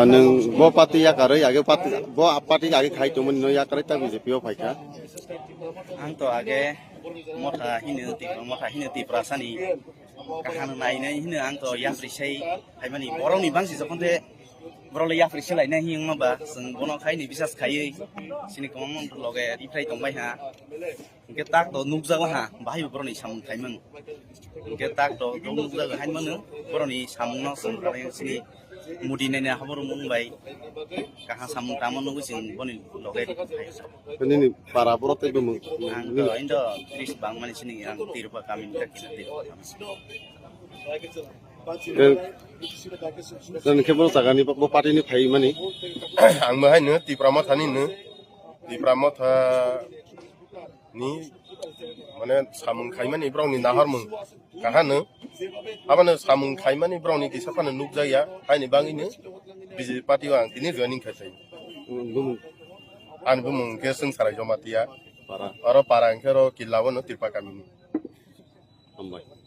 nung bo party ya karo ya ge party ya ge khai tumun no ya karo ta BJP o phaika ang to age motha hinati prasani kahana naine hinu ang to yapri sei haimani borong ni bangsi jokonte borole yapri selai na hing ma ba sung bono khai ni bisas khai sini komong loge rifrai tongbai ha ke tak to nukjawa ha bahai boroni samung thaimang ke tak to nukjawa haimang boroni samung no sung kale sini mudi nene haboro mumbai kaha samung tamon no sing boni loge ini ni para brote be mung ang to indo tris bang mani sini ang tirupa kami kakina tirupa dan kebol sagani bo party ni phai mani ang mahai no ti pramotha ni mane samung khaimani brong ni nahar mung kahano abano samung khaimani brong ni kisapana nukjaya haini bangini BJP party ang tini joining khatai an bumung ke sung sarai jomatia para angkero kilawo no tirpa kami ambai